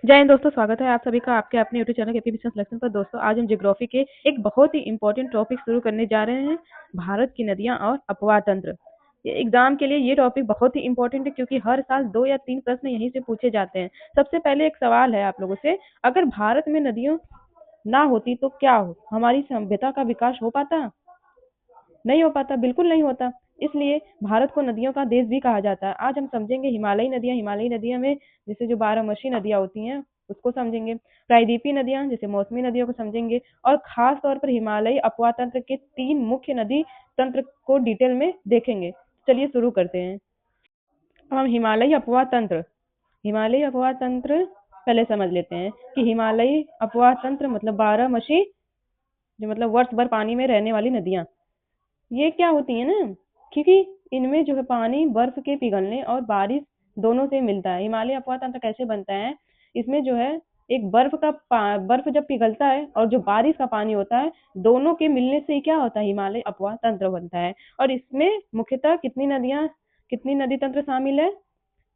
जय हिंद दोस्तों, स्वागत है आप सभी का आपके अपने YouTube channel KP business lesson पर। दोस्तों आज हम ज्योग्राफी के एक बहुत ही इंपॉर्टेंट टॉपिक शुरू करने जा रहे हैं, भारत की नदियां और अपवाह तंत्र। ये एग्जाम के लिए ये टॉपिक बहुत ही इंपॉर्टेंट है क्योंकि हर साल 2 या 3 प्रश्न यहीं से पूछे जाते हैं। सबसे पहले एक सवाल है आप लोगों से, अगर भारत में नदियों ना होती तो क्या हो, हमारी सभ्यता का विकास हो पाता? नहीं हो पाता, बिल्कुल नहीं होता। इसलिए भारत को नदियों का देश भी कहा जाता है। आज हम समझेंगे हिमालयी नदियां में जैसे जो बारहमासी नदियां होती हैं उसको समझेंगे, प्रायद्वीपीय नदियां जैसे मौसमी नदियों को समझेंगे, और खास तौर पर हिमालयी अपवाह तंत्र के 3 मुख्य नदी तंत्र को डिटेल में देखेंगे। चलिए शुरू करते हैं। अब हम हिमालयी अपवाह तंत्र पहले समझ लेते हैं कि हिमालयी अपवाह तंत्र मतलब बारहमासी, जो मतलब वर्ष भर पानी में रहने वाली नदियां। ये क्या होती है ना, क्योंकि इनमें जो है पानी बर्फ के पिघलने और बारिश दोनों से मिलता है। हिमालय अपवाह तंत्र कैसे बनता है, इसमें जो है एक बर्फ जब पिघलता है और जो बारिश का पानी होता है, दोनों के मिलने से ही क्या होता है, हिमालय अपवाह तंत्र बनता है। और इसमें मुख्यतः कितनी नदी तंत्र शामिल है?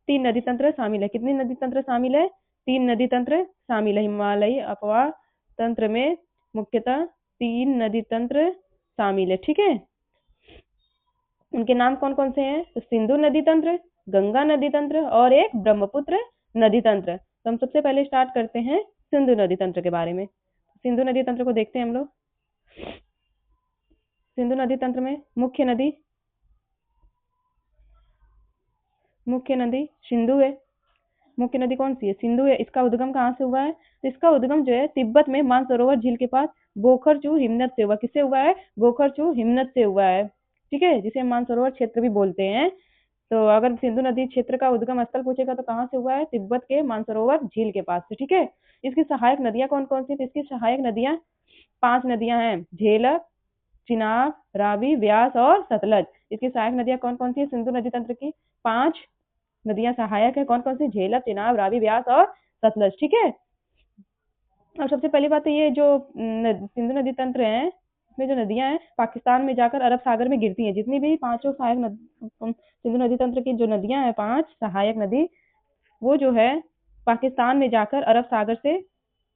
3 नदी तंत्र शामिल है। कितनी नदी तंत्र शामिल है? 3 नदी तंत्र शामिल है। हिमालयी अपवाह तंत्र में मुख्यतः 3 नदी तंत्र शामिल है। ठीक है, उनके नाम कौन कौन से हैं? तो सिंधु नदी तंत्र, गंगा नदी तंत्र और एक ब्रह्मपुत्र नदी तंत्र। तो हम सबसे पहले स्टार्ट करते हैं सिंधु नदी तंत्र के बारे में। सिंधु नदी तंत्र को देखते हैं हम लोग। सिंधु नदी तंत्र में मुख्य नदी सिंधु है। मुख्य नदी कौन सी है? सिंधु है। इसका उद्गम कहाँ से हुआ है? तो इसका उद्गम जो है तिब्बत में मानसरोवर झील के पास बोखरचू हिमनद से हुआ। किससे हुआ है? बोखरचू हिमनद से हुआ है। ठीक है, जिसे हम मानसरोवर क्षेत्र भी बोलते हैं। तो अगर सिंधु नदी क्षेत्र का उद्गम स्थल पूछेगा तो कहाँ से हुआ है? तिब्बत के मानसरोवर झील के पास से। ठीक है, इसकी सहायक नदियां कौन कौन सी? तो इसकी सहायक नदियां 5 नदियां हैं, झेलम, चिनाब, रावी, व्यास और सतलज। इसकी सहायक नदियां कौन कौन सी है? सिंधु नदी तंत्र की 5 नदियां सहायक है। कौन कौन सी? झेलम, चिनाब, रावी, व्यास और सतलज। ठीक है, अब सबसे पहली बात तो ये जो सिंधु नदी तंत्र है, इसमें जो नदियां हैं पाकिस्तान में जाकर अरब सागर में गिरती हैं। जितनी भी पांचों सिंधु नदी तंत्र की जो नदियां हैं, 5 सहायक नदी, वो जो है पाकिस्तान में जाकर अरब सागर से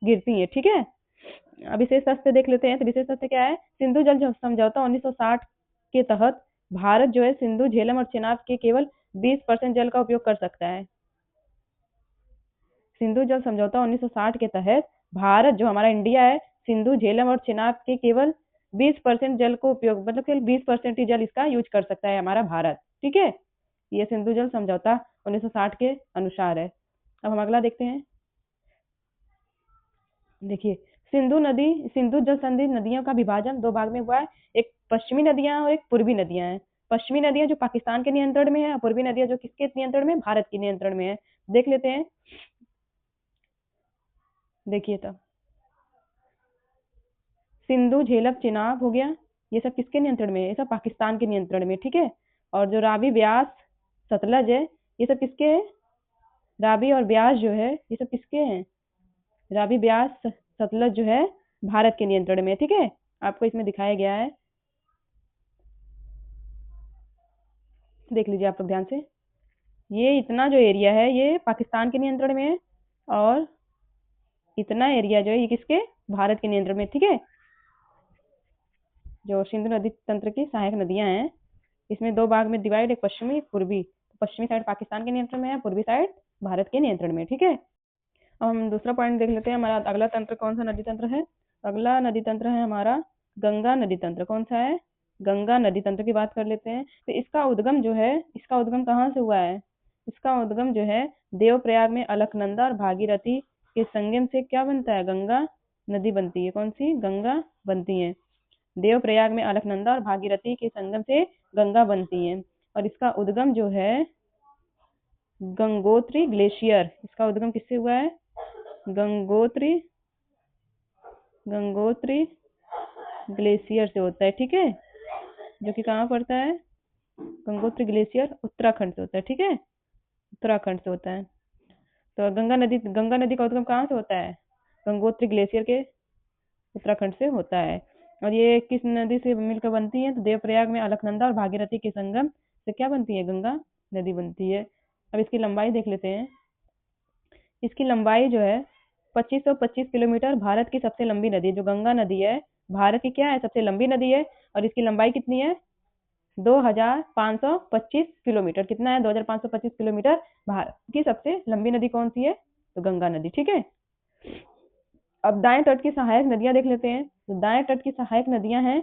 गिरती है। ठीक है, अब विशेष तथ्य देख लेते हैं। तो विशेष तथ्य क्या है? सिंधु जल समझौता 1960 के तहत भारत जो है सिंधु, झेलम और चेनाब के केवल 20% जल का उपयोग कर सकता है। सिंधु जल समझौता 1960 के तहत भारत, जो हमारा इंडिया है, सिंधु, झेलम और चेनाब के केवल 20% जल को उपयोग, मतलब केवल 20% ही जल इसका यूज कर सकता है हमारा भारत। ठीक है, ये सिंधु जल समझौता 1960 के अनुसार है। अब हम अगला देखते हैं। देखिए, सिंधु जल संधि नदियों का विभाजन 2 भाग में हुआ है। एक पश्चिमी नदियां और एक पूर्वी नदियां हैं। पश्चिमी नदियां जो पाकिस्तान के नियंत्रण में है, और पूर्वी नदियां जो किसके नियंत्रण में? भारत के नियंत्रण में है। देख लेते हैं। देखिए, तब सिंधु, झेलम, चिनाब हो गया, ये सब किसके नियंत्रण में है? ये सब पाकिस्तान के नियंत्रण में। ठीक है, और जो रावी, व्यास, सतलज है, ये सब किसके हैं? रावी और व्यास जो है ये सब किसके हैं? रावी, व्यास, सतलज जो है भारत के नियंत्रण में। ठीक है, आपको इसमें दिखाया गया है, देख लीजिए आप लोग ध्यान से। ये इतना जो एरिया है ये पाकिस्तान के नियंत्रण में है, और इतना एरिया जो है ये किसके? भारत के नियंत्रण में। ठीक है, जो सिंधु नदी तंत्र की सहायक नदियां हैं, इसमें 2 भाग में डिवाइड, एक पश्चिमी, एक पूर्वी। पश्चिमी साइड पाकिस्तान के नियंत्रण में है, पूर्वी साइड भारत के नियंत्रण में। ठीक है, अब हम दूसरा पॉइंट देख लेते हैं। हमारा अगला तंत्र कौन सा नदी तंत्र है? अगला नदी तंत्र है हमारा गंगा नदी तंत्र। कौन सा है? गंगा नदी तंत्र की बात कर लेते हैं। तो इसका उद्गम कहाँ से हुआ है? इसका उद्गम जो है देवप्रयाग में अलकनंदा और भागीरथी के संगम से क्या बनता है? गंगा नदी बनती है। कौन सी? गंगा बनती है। देवप्रयाग में अलकनंदा और भागीरथी के संगम से गंगा बनती है। और इसका उद्गम जो है गंगोत्री ग्लेशियर, इसका उद्गम किससे हुआ है? गंगोत्री गंगोत्री ग्लेशियर से होता है। ठीक है, जो कि कहाँ पड़ता है? गंगोत्री ग्लेशियर उत्तराखंड से होता है। ठीक है, उत्तराखंड से होता है। तो गंगा नदी का उद्गम कहाँ से होता है? गंगोत्री ग्लेशियर के उत्तराखंड से होता है। और ये किस नदी से मिलकर बनती है? तो देवप्रयाग में अलकनंदा और भागीरथी के संगम से क्या बनती है? गंगा नदी बनती है। अब इसकी लंबाई देख लेते हैं। इसकी लंबाई जो है 2525 किलोमीटर। भारत की सबसे लंबी नदी जो गंगा नदी है, भारत की क्या है, सबसे लंबी नदी है। और इसकी लंबाई कितनी है, 2525 किलोमीटर। कितना है, 2525 किलोमीटर। भारत की सबसे लंबी नदी कौन सी है, तो गंगा नदी। ठीक है। अब दाएं तट की सहायक नदियां देख लेते हैं। तो दाएं तट की सहायक नदियां हैं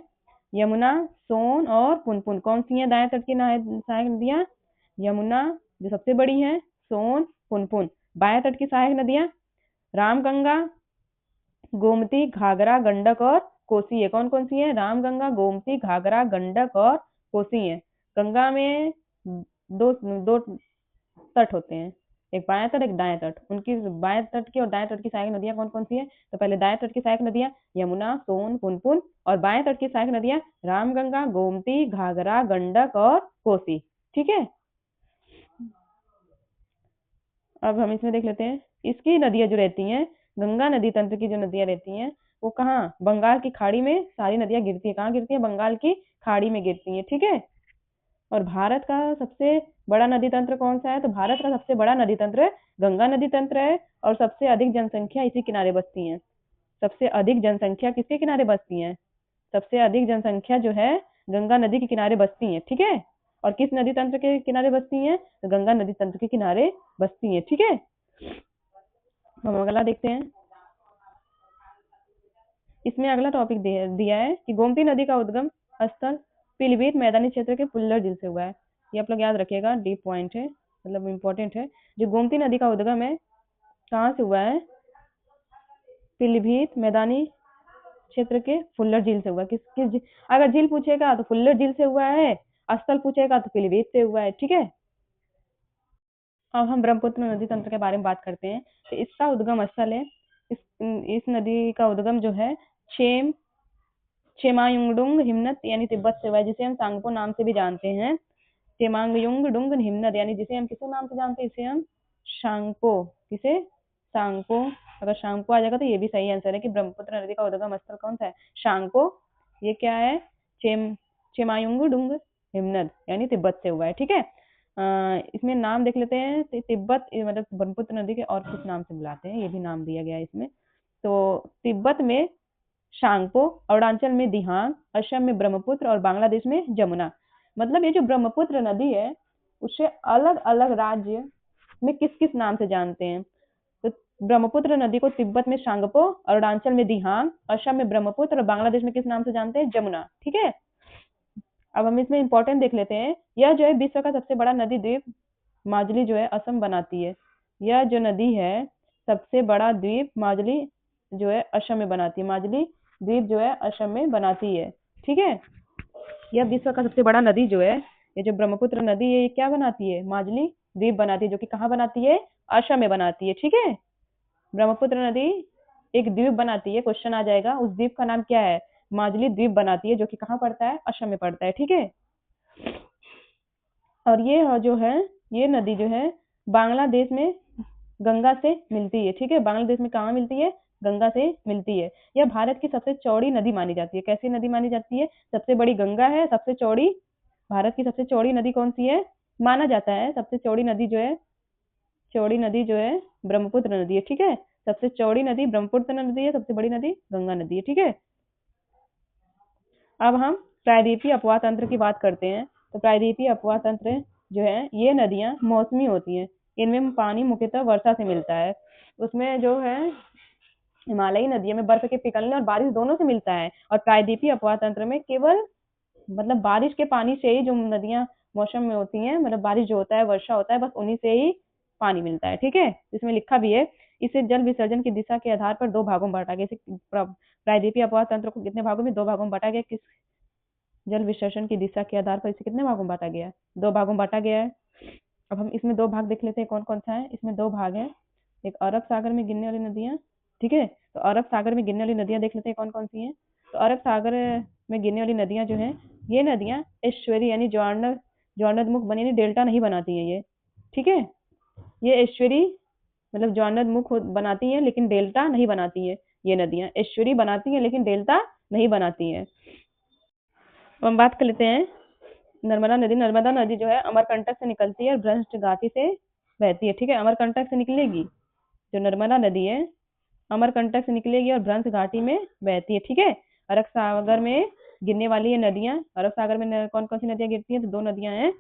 यमुना, सोन और पुनपुन। कौन सी हैं दाएं तट की सहायक नदियां, यमुना जो सबसे बड़ी है, सोन, पुनपुन। बाएं तट की सहायक नदियां रामगंगा, गोमती, घाघरा, गंडक और कोसी है। कौन कौन सी है, रामगंगा, गोमती, घाघरा, गंडक और कोसी है। गंगा में दो दो तट होते हैं, एक बाएं तट एक दाएं तट। उनकी बाएं तट की और दाएं तट की सहायक नदियां कौन कौन सी है, तो पहले दाएं तट की सहायक नदियां यमुना, सोन, पुनपुन। और बाएं तट की सहायक नदियां रामगंगा, गोमती, घाघरा, गंडक और कोसी। ठीक है। अब हम इसमें देख लेते हैं, इसकी नदियां जो रहती हैं, गंगा नदी तंत्र की जो नदियां रहती हैं, वो कहाँ, बंगाल की खाड़ी में सारी नदियां गिरती है। कहाँ गिरती है, बंगाल की खाड़ी में गिरती है। ठीक है। और भारत का सबसे बड़ा नदी तंत्र कौन सा है, तो भारत का सबसे बड़ा नदी तंत्र गंगा नदी तंत्र है। और सबसे अधिक जनसंख्या इसी किनारे बसती है। सबसे अधिक जनसंख्या किसके किनारे बसती है, सबसे अधिक जनसंख्या जो है गंगा नदी के किनारे बसती है। ठीक है। और किस नदी तंत्र के किनारे बसती हैं, तो गंगा नदी तंत्र के किनारे बसती हैं। ठीक है। हम अगला देखते हैं। इसमें अगला टॉपिक दिया है कि गोमती नदी का उद्गम स्थल पीलीभीत मैदानी क्षेत्र के पुल्लर झील से हुआ है। ये आप लोग याद रखिएगा, डीप पॉइंट है, मतलब इम्पोर्टेंट है। जो गोमती नदी का उद्गम है कहाँ से हुआ है, पीलीभीत मैदानी क्षेत्र के फुल्लर झील से हुआ। अगर झील पूछेगा तो फुल्लर झील से हुआ है, स्थल पूछेगा तो पीलीभीत से हुआ है। ठीक है। अब हम ब्रह्मपुत्र नदी तंत्र के बारे में बात करते हैं। तो इसका उद्गम स्थल है, इस नदी का उद्गम जो है चेमायुंगडुंग हिमनद यानी तिब्बत से हुआ है, जिसे हम सांगपो नाम से भी जानते हैं। चेमांगयुंगडुंग हिमनद यानी जिसे हम किसे नाम से जानते हैं, इसे हम शांगपो, किसे, सांगपो। अगर शांगपो आ जाएगा तो ये भी सही आंसर है कि ब्रह्मपुत्र नदी का उद्गम स्थल कौन सा है, शांगपो। ये क्या है, चेमायुंगडुंग हिमनद यानी तिब्बत से हुआ है। ठीक है। इसमें नाम देख लेते हैं। तिब्बत मतलब ब्रह्मपुत्र नदी के और कुछ नाम से बुलाते हैं, ये भी नाम दिया गया है इसमें। तो तिब्बत में शांगपो, अरुणाचल में दिहांग, असम में ब्रह्मपुत्र और बांग्लादेश में जमुना। मतलब ये जो ब्रह्मपुत्र नदी है उसे अलग अलग राज्य में किस किस नाम से जानते हैं, तो ब्रह्मपुत्र नदी को तिब्बत में शांगपो, अरुणाचल में दिहांग, असम में ब्रह्मपुत्र और बांग्लादेश में किस नाम से जानते हैं, जमुना। ठीक है। अब हम इसमें इंपॉर्टेंट देख लेते हैं। यह जो है विश्व का सबसे बड़ा नदी द्वीप माजुली जो है असम बनाती है। यह जो नदी है सबसे बड़ा द्वीप माजुली जो है असम में बनाती है, माजुली द्वीप जो है असम में बनाती है। ठीक है। यह विश्व का सबसे बड़ा नदी जो है, ये जो ब्रह्मपुत्र नदी है, ये क्या बनाती है, माजुली द्वीप बनाती है, जो कि कहाँ बनाती है, असम में बनाती है। ठीक है। ब्रह्मपुत्र नदी एक द्वीप बनाती है, क्वेश्चन आ जाएगा, उस द्वीप का नाम क्या है, माजुली द्वीप बनाती है, जो कि कहाँ पड़ता है, असम में पड़ता है। ठीक है। और ये जो है, ये नदी जो है बांग्लादेश में गंगा से मिलती है। ठीक है। बांग्लादेश में कहाँ मिलती है, गंगा से मिलती है। यह भारत की सबसे चौड़ी नदी मानी जाती है। कैसी नदी मानी जाती है, सबसे बड़ी गंगा है, सबसे चौड़ी, भारत की सबसे चौड़ी नदी कौन सी है, माना जाता है सबसे चौड़ी नदी जो है, चौड़ी नदी जो है ब्रह्मपुत्र नदी है। ठीक है। सबसे चौड़ी नदी ब्रह्मपुत्र नदी है, सबसे बड़ी नदी गंगा नदी है। ठीक है। अब हम प्रायद्वीपीय अपवाह तंत्र की बात करते हैं। तो प्रायद्वीपीय अपवाह तंत्र जो है, ये नदियां मौसमी होती हैं। इनमें पानी मुख्यतः वर्षा से मिलता है। उसमें जो है हिमालयी नदियों में बर्फ के पिघलने और बारिश दोनों से मिलता है। और प्रायद्वीपीय अपवाह तंत्र में केवल मतलब बारिश के पानी से ही जो नदियां मौसम में होती हैं, मतलब बारिश जो होता है, वर्षा होता है, बस उन्हीं से ही पानी मिलता है। ठीक है। इसमें लिखा भी है, इसे जल विसर्जन की दिशा के आधार पर दो भागों में बांटा गया। प्रायद्वीपीय अपवाह तंत्र को कितने भागों में, दो भागों में बांटा गया। किस जल विसर्जन की दिशा के आधार पर इसे कितने भागों में बांटा गया है, दो भागों में बांटा गया है। अब हम इसमें दो भाग देख लेते हैं, कौन कौन सा है। इसमें दो भाग है, एक अरब सागर में गिरने वाली नदियां। ठीक है। तो अरब सागर में गिरने वाली नदियां देख लेते हैं कौन कौन सी हैं। तो अरब सागर में गिरने वाली नदियां जो है, ये नदियां एस्चुअरी यानी ज्वारनदमुख बनी, यानी डेल्टा नहीं बनाती हैं ये। ठीक है। ये एस्चुअरी मतलब ज्वारनदमुख बनाती हैं लेकिन डेल्टा नहीं बनाती है। ये नदियां एस्चुअरी बनाती हैं लेकिन डेल्टा नहीं बनाती हैं। अब हम बात कर लेते हैं नर्मदा नदी। नर्मदा नदी जो है अमरकंटक से निकलती है और ब्रह्मपुत्र घाटी से बहती है। ठीक है। अमरकंटक से निकलेगी जो नर्मदा नदी है अमरकंटक से निकलेगी और भ्रंश घाटी में बहती है, ठीक है। अरब सागर में गिरने वाली ये नदियां, अरब सागर में कौन कौन सी नदियां गिरती हैं? तो दो नदियां हैं,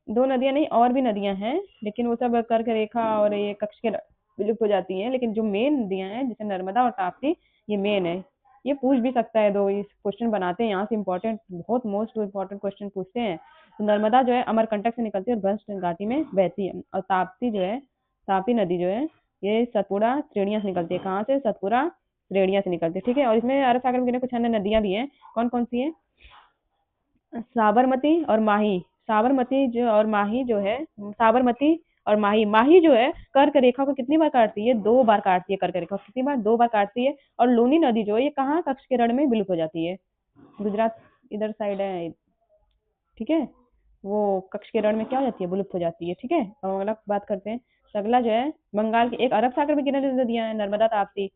दो नदियां नहीं और भी नदियां हैं, लेकिन वो सब कर्क रेखा और ये कक्ष के विलुप्त हो जाती हैं। लेकिन जो मेन नदियां हैं जैसे नर्मदा और ताप्ती, ये मेन है। ये पूछ भी सकता है, दो इस क्वेश्चन बनाते हैं यहाँ से, इंपॉर्टेंट, बहुत मोस्ट इम्पोर्टेंट क्वेश्चन पूछते हैं। तो नर्मदा जो है अमरकंटक से निकलती है और भ्रंश घाटी में बहती है, और ताप्ती जो है, ताप्ती नदी जो है ये सतपुड़ा श्रेणियां से निकलती है। कहाँ से? सतपुड़ा श्रेणियां से निकलती है, ठीक है। और इसमें अरब सागर में गिने कुछ अन्य नदियां भी हैं, कौन कौन सी है? साबरमती और माही। साबरमती जो और माही जो है, साबरमती और माही, माही जो है कर्क रेखा को कितनी बार काटती है? 2 बार काटती है कर्क रेखा को, कितनी बार? 2 बार काटती है। और लूनी नदी जो है ये कहाँ कक्ष के रण में विलुप्त हो जाती है? गुजरात इधर साइड है, ठीक है। वो कक्ष के रण में क्या हो जाती है? विलुप्त हो जाती है, ठीक है। और अगला बात करते हैं, तो अगला जो है बंगाल की एक अरब सागर में गिरने वाली नदियां हैं, नर्मदा ताप्ती।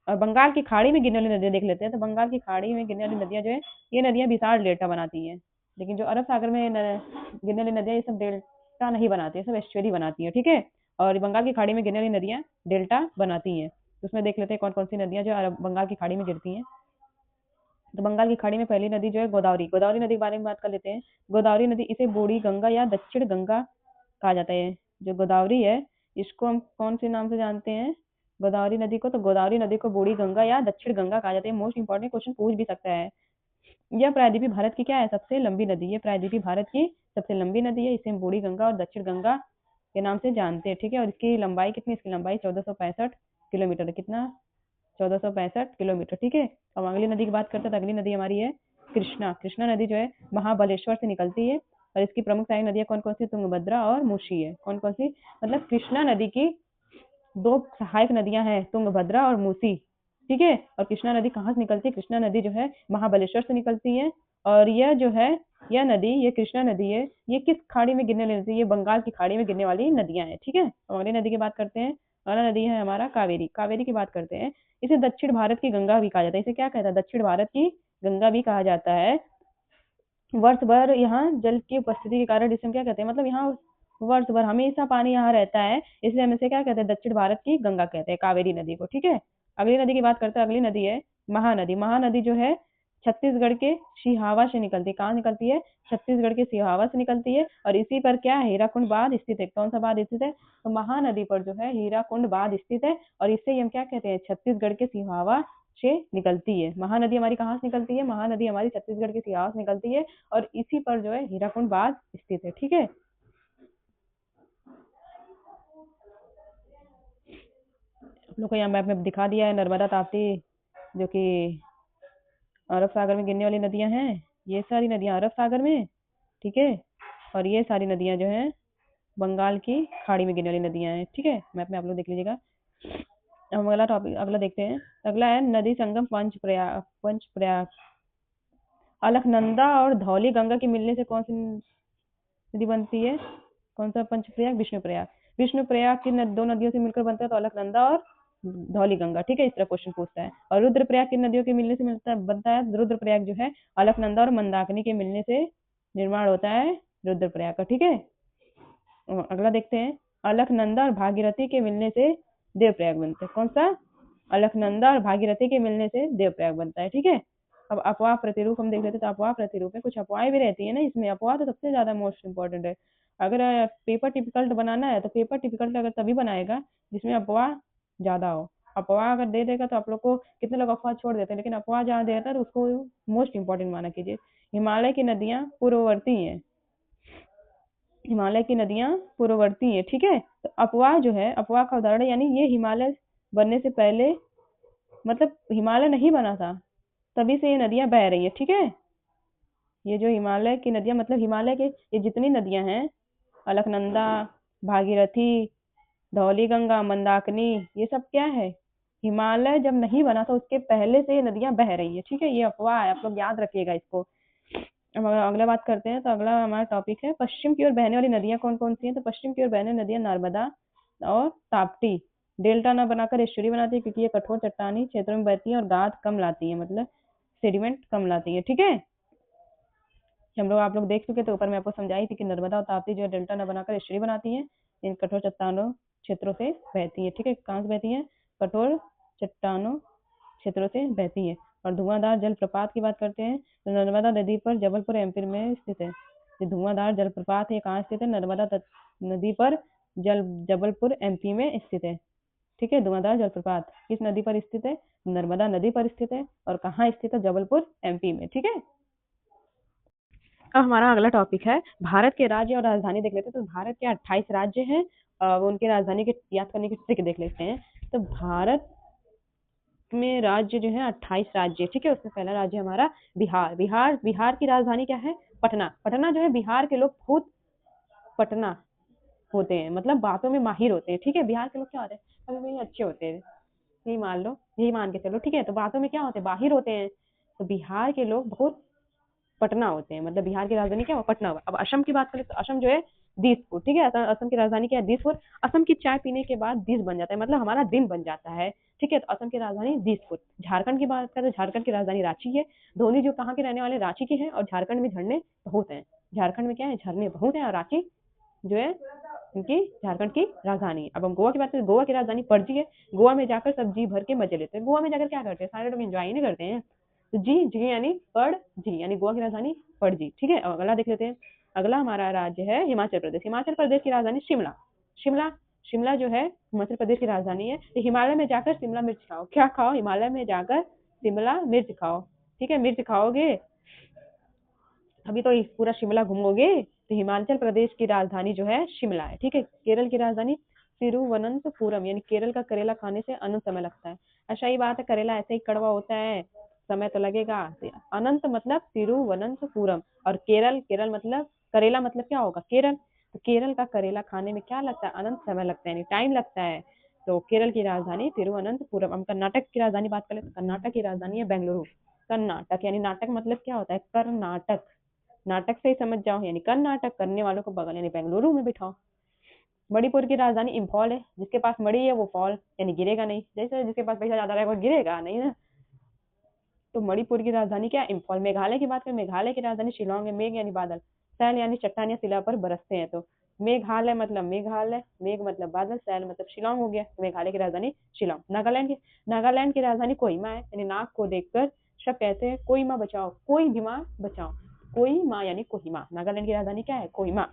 और बंगाल की खाड़ी में गिरने वाली नदियां देख लेते हैं। तो बंगाल की खाड़ी में गिरने वाली नदियां जो है ये नदियां विशाल डेल्टा बनाती हैं। लेकिन जो अरब सागर में गिरने वाली नदियां ये सब डेल्टा नहीं बनाती है, सब एस्चुअरी बनाती है, ठीक है। और बंगाल की खाड़ी में गिरने वाली नदियां डेल्टा बनाती हैं। तो उसमें देख लेते हैं कौन कौन सी नदियां जो अरब बंगाल की खाड़ी में गिरती हैं। तो बंगाल की खाड़ी में पहली नदी जो है गोदावरी, गोदावरी नदी के बारे में बात कर लेते हैं। गोदावरी नदी, इसे बूढ़ी गंगा या दक्षिण गंगा कहा जाता है। जो गोदावरी है इसको हम कौन से नाम से जानते हैं? गोदावरी नदी को, तो गोदावरी नदी को बूढ़ी गंगा या दक्षिण गंगा कहा जाता है। मोस्ट इंपॉर्टेंट क्वेश्चन पूछ भी सकता है। यह प्रायद्वीपीय भारत की क्या है? सबसे लंबी नदी। ये प्रायद्वीपीय भारत की सबसे लंबी नदी है। इसे हम बूढ़ी गंगा और दक्षिण गंगा के नाम से जानते हैं, ठीक है। और इसकी लंबाई कितनी? इसकी लंबाई 1465 किलोमीटर है। कितना? 1465 किलोमीटर, ठीक है। अब अगली नदी की बात करते हैं, तो अगली नदी हमारी है कृष्णा। कृष्णा नदी जो है महाबलेश्वर से निकलती है, और इसकी प्रमुख सहायक नदियां कौन कौन सी? तुंगभद्रा और मूसी है। कौन कौन सी? मतलब कृष्णा नदी की 2 सहायक नदियां हैं, तुंगभद्रा और मूसी, ठीक है। और कृष्णा नदी कहाँ से निकलती है? कृष्णा नदी जो है महाबलेश्वर से निकलती है। और यह जो है, यह नदी, ये कृष्णा नदी है, ये किस खाड़ी में गिरने वाली नदी है? ये बंगाल की खाड़ी में गिरने वाली नदियां हैं, ठीक है। और अगली नदी की बात करते हैं, अगला नदी है हमारा कावेरी। कावेरी की बात करते हैं। इसे दक्षिण भारत की गंगा भी कहा जाता है। इसे क्या कहता है? दक्षिण भारत की गंगा भी कहा जाता है। वर्ष भर यहाँ जल की उपस्थिति के कारण इसे हम क्या कहते हैं? मतलब यहाँ वर्ष भर हमेशा पानी यहाँ रहता है, इसलिए हम इसे क्या कहते हैं? दक्षिण भारत की गंगा कहते हैं, कावेरी नदी को, ठीक है। अगली नदी की बात करते हैं, अगली नदी है महानदी। महानदी जो है छत्तीसगढ़ के सिहावा से निकलती है। कहाँ निकलती है? छत्तीसगढ़ के सिहावा से निकलती है। और इसी पर क्या है? हीराकुंड बांध स्थित है। कौन सा बांध स्थित है? तो महानदी पर जो है हीराकुंड बांध स्थित है, और इससे हम क्या कहते हैं? छत्तीसगढ़ के सिहावा से निकलती है। महानदी हमारी कहाँ से निकलती है? महानदी हमारी छत्तीसगढ़ के सिहावा से निकलती है, और इसी पर जो है हीराकुंड बांध स्थित है, ठीक है। आप लोग को यहाँ मैप में दिखा दिया है नर्मदा ताप्ती, जो कि अरब सागर में गिरने वाली नदियां हैं। ये सारी नदियां अरब सागर में, ठीक है। और ये सारी नदियां जो हैं बंगाल की खाड़ी में गिरने वाली नदियां हैं, ठीक है। मैप में आप लोग देख लीजिएगा। अब अगला टॉपिक, अगला देखते हैं। अगला है नदी संगम पंचप्रयाग। पंचप्रयाग, अलकनंदा और धौली गंगा के मिलने से कौन सी नदी बनती है? कौन सा? पंचप्रयाग, विष्णुप्रयाग। विष्णुप्रयाग की दो नदियों से मिलकर बनता है तो अलकनंदा और धौली गंगा, ठीक है। इस तरह क्वेश्चन पूछता है। और रुद्रप्रयाग की नदियों के मिलने से मिलता बनता है रुद्रप्रयाग जो है अलकनंदा और मंदाकिनी के मिलने से निर्माण होता है रुद्रप्रयाग का, ठीक है। अगला देखते हैं, अलकनंदा और भागीरथी के मिलने से देवप्रयाग बनता है। कौन सा? अलकनंदा और भागीरथी के मिलने से देवप्रयाग बनता है, ठीक है। अब अफवाह प्रतिरूप हम देख लेते हैं। तो अफवाह प्रतिरूप में कुछ अफवाहें भी रहती है ना, इसमें अफवाह तो सबसे ज्यादा मोस्ट इंपॉर्टेंट है। अगर पेपर टिपिकल्ट बनाना है तो पेपर टिपिकल्ट अगर तभी बनाएगा जिसमें अफवाह ज्यादा हो। अफवाह अगर दे देगा तो आप लोग को, कितने लोग अफवाह छोड़ देते हैं, लेकिन अफवाह जहाँ देता है तो उसको मोस्ट इंपॉर्टेंट माना कीजिए। हिमालय की नदियां पूर्ववर्ती हैं। हिमालय की नदियां पूर्ववर्ती हैं, ठीक है। तो अफवाह जो है, अफवाह का उदाहरण है, यानी ये हिमालय बनने से पहले, मतलब हिमालय नहीं बना था तभी से ये नदियां बह रही है, ठीक है। ये जो हिमालय की नदियां, मतलब हिमालय के ये जितनी नदियां हैं, अलकनंदा, भागीरथी, धौली गंगा, मंदाकिनी, ये सब क्या है? हिमालय जब नहीं बना था उसके पहले से ये नदियां बह रही है, ठीक है। ये अफवाह है, आप लोग याद रखिएगा इसको। अब अगला बात करते हैं, तो अगला हमारा टॉपिक है पश्चिम की ओर बहने वाली नदियां कौन कौन सी हैं? तो पश्चिम की ओर बहने नदियां नर्मदा और ताप्ती डेल्टा न बनाकर एस्चुरी बनाती है, क्योंकि ये कठोर चट्टानी क्षेत्रों में बहती है और गाद कम लाती है, मतलब सेडिमेंट कम लाती है, ठीक है। हम लोग, आप लोग देख चुके थे ऊपर मैं आपको समझाई थी कि नर्मदा और ताप्ती जो है डेल्टा न बनाकर एस्चुरी बनाती है इन कठोर चट्टानों क्षेत्रों से बहती है। ठीक है, कहाँ से बहती है? कठोर चट्टानों क्षेत्रों से बहती है। और धुआंधार जलप्रपात की बात करते हैं तो नर्मदा नदी पर जबलपुर एमपी में स्थित है। ये धुआंधार जलप्रपात है, कहाँ स्थित है? नर्मदा नदी पर जबलपुर एमपी में स्थित है। ठीक है, धुआंधार जलप्रपात किस नदी पर स्थित है? नर्मदा नदी पर स्थित है। और कहाँ स्थित है? जबलपुर एमपी में। ठीक है, अब हमारा अगला टॉपिक है भारत के राज्य और राजधानी देख लेते हैं। तो भारत के 28 राज्य हैं, वो उनके राजधानी के याद करने की ट्रिक देख लेते हैं। तो भारत में राज्य जो है 28 राज्य। ठीक है, उसमें पहला राज्य हमारा बिहार। बिहार की राजधानी क्या है? पटना। पटना जो है, बिहार के लोग खुद पटना होते हैं, मतलब बातों में माहिर होते हैं। ठीक है, बिहार के लोग क्या होते हैं? कभी कभी अच्छे होते हैं, यही मान लो, यही मान के चलो। ठीक है, तो बातों में क्या होते हैं? बाहिर होते हैं। तो बिहार के लोग बहुत पटना होते हैं, मतलब बिहार की राजधानी क्या हुआ? पटना हुआ। अब असम की बात करें तो असम जो है दिसपुर। ठीक है, असम की राजधानी क्या है? दिसपुर। असम की चाय पीने के बाद दिस बन जाता है, मतलब हमारा दिन बन जाता है। ठीक है, तो असम की राजधानी दिसपुर। झारखंड की बात करें तो झारखंड की राजधानी रांची है। धोनी जो कहाँ के रहने वाले? रांची के हैं। और झारखंड में झरने बहुत हैं। झारखंड में क्या है? झरने बहुत हैं। और रांची जो है उनकी झारखंड की राजधानी। अब हम गोवा की बात करें, गोवा की राजधानी पणजी है। गोवा में जाकर सब जी भर के मजे लेते हैं। गोवा में जाकर क्या करते हैं? सारे लोग एंजॉय नहीं करते हैं। तो जी जी यानी पड़ जी, यानी गोवा की राजधानी पणजी। ठीक है, अब अगला देख लेते हैं। अगला हमारा राज्य है हिमाचल प्रदेश। हिमाचल प्रदेश की राजधानी शिमला। शिमला शिमला जो है हिमाचल प्रदेश की राजधानी है। तो हिमालय में जाकर शिमला मिर्च खाओ। क्या खाओ? हिमालय में जाकर शिमला मिर्च खाओ। ठीक है, मिर्च खाओगे अभी तो पूरा शिमला घूमोगे। तो हिमाचल प्रदेश की राजधानी जो है शिमला है। ठीक है, केरल की राजधानी तिरुवनंतपुरम, यानी केरल का करेला खाने से अनंत समय लगता है। अच्छा, ये बात है, करेला ऐसे ही कड़वा होता है, समय तो लगेगा। तो अनंत मतलब तिरुवनंतपुरम। और केरल, केरल मतलब करेला, मतलब क्या होगा? केरल। तो केरल का करेला खाने में क्या लगता है? अनंत समय लगता है, यानी टाइम लगता है। तो केरल की राजधानी तिरुवनंतपुरम। हम कर्नाटक की राजधानी बात करें तो कर्नाटक की राजधानी है बेंगलुरु। कर्नाटक यानी नाटक, मतलब क्या होता है? कर्नाटक। नाटक से ही समझ जाओ, यानी कर्नाटक, करने वालों को बगल यानी बेंगलुरु में बिठाओ। मणिपुर की राजधानी इम्फॉल है। जिसके पास मणि है वो फॉल, यानी गिरेगा नहीं। जैसे जिसके पास पैसा ज्यादा रहेगा वो गिरेगा नहीं ना। तो मणिपुर की राजधानी क्या है? इम्फॉल। मेघालय की बात करें, मेघालय की राजधानी शिलोंग है। मेघ यानी बादल, सैल यानी चट्टान या शिला पर बरसते हैं। तो मेघालय मतलब मेघालय, मेघ मतलब बादल, सैल मतलब शिलोंग हो गया। मेघालय की राजधानी शिलोंग। नागालैंड की राजधानी कोहिमा है, यानी नाग को देखकर सब कहते हैं कोहिमा बचाओ, कोई भी माँ बचाओ। कोहिमा यानी कोहिमा। नागालैंड की राजधानी क्या है? कोहिमा।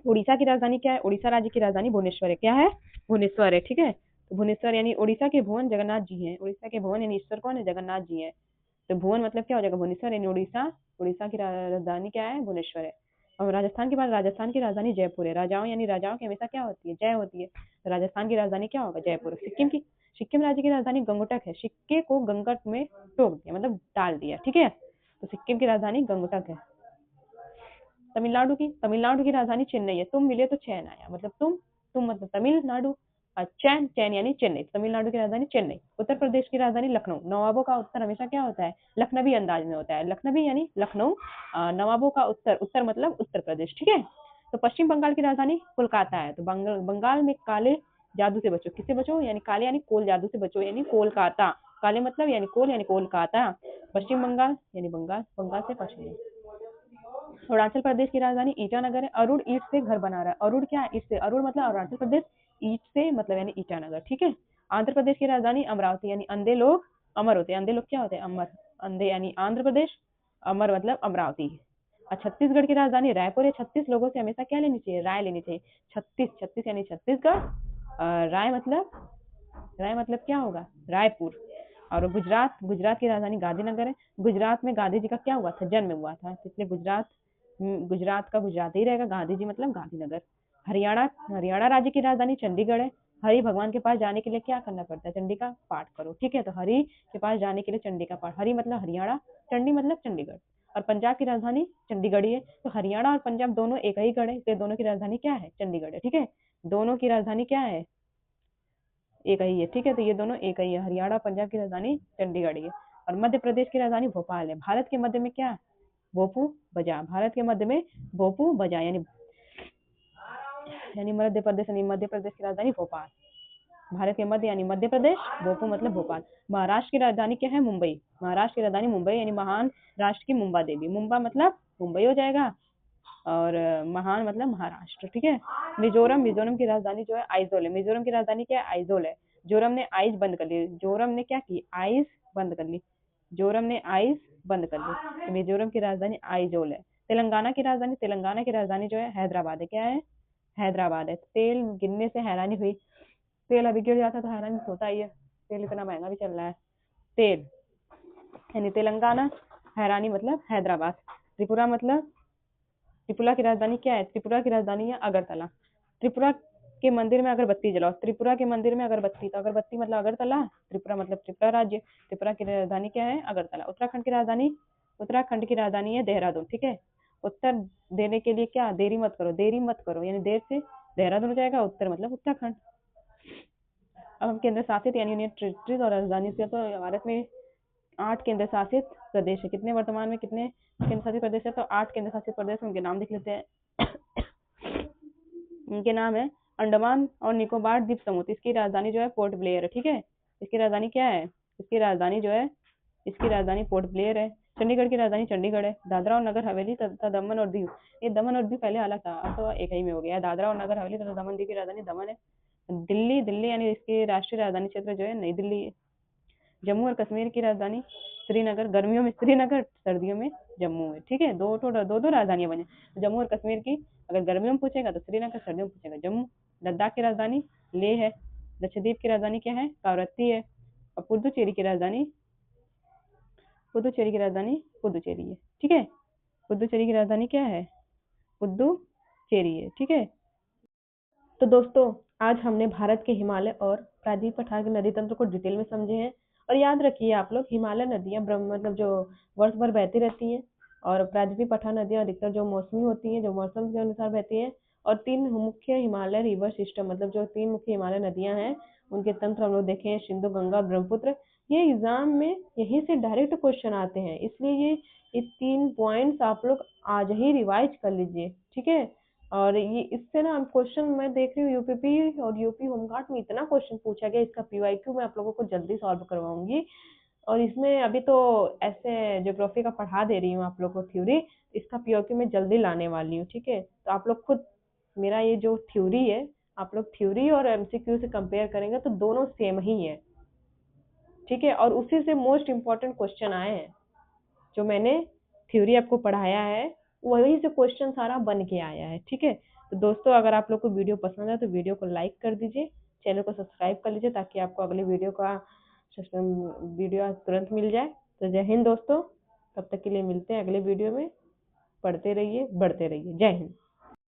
उड़ीसा की राजधानी क्या है? उड़ीसा राज्य की राजधानी भुवनेश्वर है। क्या है? भुवनेश्वर है। ठीक है, तो भुवनेश्वर यानी उड़ीसा के भुवन जगन्नाथ जी हैं। उड़ीसा के भुवन यानी ईश्वर कौन है? जगन्नाथ जी है। तो भुवन मतलब क्या हो जाएगा? भुवनेश्वर यानी उड़ीसा। उड़ीसा की राजधानी क्या है? भुवनेश्वर है। और राजस्थान के बाद राजस्थान की राजधानी जयपुर है। राजाओं यानी राजाओं की हमेशा क्या होती है? जय होती है। तो राजस्थान की राजधानी क्या होगा? जयपुर। सिक्किम राज्य की राजधानी गंगोटक है। सिक्के को गंगट में टोक दिया, मतलब डाल दिया। ठीक है, तो सिक्किम की राजधानी गंगोटक है। तमिलनाडु की राजधानी चेन्नई है। तुम मिले तो चैन आया, मतलब तुम मतलब तमिलनाडु। और चैन, चैन यानी चेन्नई। तमिलनाडु की राजधानी चेन्नई। उत्तर प्रदेश की राजधानी लखनऊ। नवाबों का उत्तर हमेशा क्या होता है? लखनवी अंदाज में होता है। लखनवी यानी लखनऊ। नवाबों का उत्तर, उत्तर मतलब उत्तर प्रदेश। ठीक है, तो पश्चिम बंगाल की राजधानी कोलकाता है। तो बंगाल में काले जादू से बचो। किससे बचो? यानी काले यानी कोल, जादू से बचो यानी कोलकाता। काले मतलब यानी कोल, यानी कोलकाता। पश्चिम बंगाल यानी बंगाल, बंगाल से पश्चिम। अरुणाचल प्रदेश की राजधानी ईटानगर है। अरुण ईट से घर बना रहा है। अरुण क्या है? ईट से। अरुण मतलब अरुणाचल प्रदेश, ईट से मतलब यानी ईटानगर। ठीक है, आंध्र प्रदेश की राजधानी अमरावती, यानी अंधे लोग अमर होते हैं। अंधे लोग क्या होते हैं? अमर। अंधे यानी आंध्र प्रदेश, अमर मतलब अमरावती। और छत्तीसगढ़ की राजधानी रायपुर है। 36 लोगों से हमेशा क्या लेनी चाहिए? राय लेनी चाहिए। 36, 36 यानी छत्तीसगढ़। राय मतलब क्या होगा? रायपुर। और गुजरात की राजधानी गांधीनगर है। गुजरात में गांधी जी का क्या हुआ था? जन्म हुआ था, इसलिए गुजरात का गुजरात ही रहेगा। गांधी जी मतलब गांधीनगर। हरियाणा राज्य की राजधानी चंडीगढ़ है। हरि भगवान के पास जाने के लिए क्या करना पड़ता है? चंडी का पाठ करो। ठीक है, तो हरि के पास जाने के लिए चंडी का पाठ। हरि मतलब हरियाणा, चंडी मतलब चंडीगढ़। और पंजाब की राजधानी चंडीगढ़ ही है। तो हरियाणा और पंजाब दोनों एक ही गढ़ है, इसलिए दोनों की राजधानी क्या है? चंडीगढ़ है। ठीक है, दोनों की राजधानी क्या है? एक ही है। ठीक है, तो ये दोनों एक ही है। हरियाणा पंजाब की राजधानी चंडीगढ़ है। और मध्य प्रदेश की राजधानी भोपाल है। भारत के मध्य में क्या? भोपू बजा। भारत के मध्य में भोपू बजा, यानी मध्य प्रदेश की राजधानी भोपाल। भारत के मध्य यानी मध्य प्रदेश, भोपू मतलब भोपाल। महाराष्ट्र की राजधानी क्या है? मुंबई। महाराष्ट्र की राजधानी मुंबई, यानी महान राष्ट्र की मुंबा देवी। मुंबा मतलब मुंबई हो जाएगा। और महान मतलब महाराष्ट्र, ठीक है। मिजोरम, मिजोरम की राजधानी जो है आइजोल है। मिजोरम की राजधानी क्या है? आइजोल है। जोरम ने आइज बंद कर ली, जोरम ने क्या की? आइज बंद कर ली, जोरम ने आइज बंद कर ली। तो मिजोरम की राजधानी आइजोल है। तेलंगाना की राजधानी, तेलंगाना की राजधानी जो है हैदराबाद है। क्या है? हैदराबाद है। तेल गिरने से हैरानी हुई, तेल अभी गिर जाता तो हैरानी होता ही है, तेल इतना महंगा भी चल रहा है। तेल यानी तेलंगाना, हैरानी मतलब हैदराबाद। त्रिपुरा मतलब, त्रिपुरा की राजधानी क्या है? त्रिपुरा की राजधानी है अगरतला। त्रिपुरा के मंदिर में अगरबत्ती जलाओ, त्रिपुरा के मंदिर में अगरबत्ती, तो अगरबत्ती मतलब अगरतला, त्रिपुरा मतलब त्रिपुरा राज्य। त्रिपुरा की राजधानी क्या है? अगरतला। उत्तराखंड की राजधानी, उत्तराखंड की राजधानी है देहरादून, ठीक है। उत्तर देने के लिए क्या? देरी मत करो, देरी मत करो, यानी देर से देहरादून हो जाएगा, उत्तर मतलब उत्तराखंड। अब हम केंद्र शासित यानी यूनियन टेरिटरीज और राजधानी से, तो भारत में 8 केंद्र शासित प्रदेश है। कितने वर्तमान में कितने केंद्र शासित प्रदेश है? तो 8 केंद्र शासित प्रदेश, उनके नाम लिख लेते हैं। उनके नाम है अंडमान और निकोबार द्वीप समूह। इसकी राजधानी जो है पोर्ट ब्लेयर है, ठीक है। इसकी राजधानी क्या है? इसकी राजधानी जो है, इसकी राजधानी पोर्ट ब्लेयर है। चंडीगढ़ की राजधानी चंडीगढ़ है। दादरा और नगर हवेली तथा दमन और दीव, ये दमन और दीव पहले अलग था, अब तो एक ही में हो गया है। दादरा और नगर हवेली तथा दमन दीव की राजधानी दमन है। दिल्ली, दिल्ली यानी इसकी राष्ट्रीय राजधानी क्षेत्र जो है नई दिल्ली है। जम्मू और कश्मीर की राजधानी श्रीनगर, गर्मियों में श्रीनगर, सर्दियों में जम्मू है, ठीक है। दो राजधानियां बनी। जम्मू और कश्मीर की अगर गर्मियों में पूछेगा तो श्रीनगर, सर्दियों में पूछेगा जम्मू। लद्दाख की राजधानी लेह है। लक्षद्वीप की राजधानी क्या है? कावरत्ती है। और पुदुचेरी की राजधानी, पुदुचेरी की राजधानी पुदुचेरी है, ठीक है। पुदुचेरी की राजधानी क्या है? पुदुचेरी है, ठीक है। तो दोस्तों, आज हमने भारत के हिमालय और प्रायद्वीप पठार के नदी तंत्र को डिटेल में समझे हैं। और याद रखिए आप लोग, हिमालय नदियां मतलब जो वर्ष भर बहती रहती हैं, और प्रायद्वीप पठार नदियां अधिकतर जो मौसमी होती हैं, जो मौसम के अनुसार बहती हैं। और 3 मुख्य हिमालय रिवर सिस्टम, मतलब जो 3 मुख्य हिमालय नदियां हैं, उनके तंत्र हम लोग देखें, सिंधु, गंगा, ब्रह्मपुत्र। ये एग्जाम में यहीं से डायरेक्ट क्वेश्चन आते हैं, इसलिए ये 3 पॉइंट्स आप लोग आज ही रिवाइज कर लीजिए, ठीक है। और ये इससे ना क्वेश्चन मैं देख रही हूँ, यूपीपी और यूपी होमगार्ड में इतना क्वेश्चन पूछा गया, इसका पीवाईक्यू मैं आप लोगों को जल्दी सॉल्व करवाऊंगी। और इसमें अभी तो ऐसे ज्योग्राफी का पढ़ा दे रही हूँ आप लोग को थ्योरी, इसका पीवाईक्यू मैं जल्दी लाने वाली हूँ, ठीक है। तो आप लोग खुद, मेरा ये जो थ्योरी है, आप लोग थ्योरी और एमसीक्यू से कंपेयर करेंगे तो दोनों सेम ही है, ठीक है। और उसी से मोस्ट इम्पोर्टेंट क्वेश्चन आए हैं, जो मैंने थ्योरी आपको पढ़ाया है वही से क्वेश्चन सारा बन के आया है, ठीक है। तो दोस्तों, अगर आप लोग को वीडियो पसंद है तो वीडियो को लाइक कर दीजिए, चैनल को सब्सक्राइब कर लीजिए, ताकि आपको अगले वीडियो तुरंत मिल जाए। तो जय हिंद दोस्तों, तब तक के लिए मिलते हैं अगले वीडियो में। पढ़ते रहिए, बढ़ते रहिए। जय हिंद।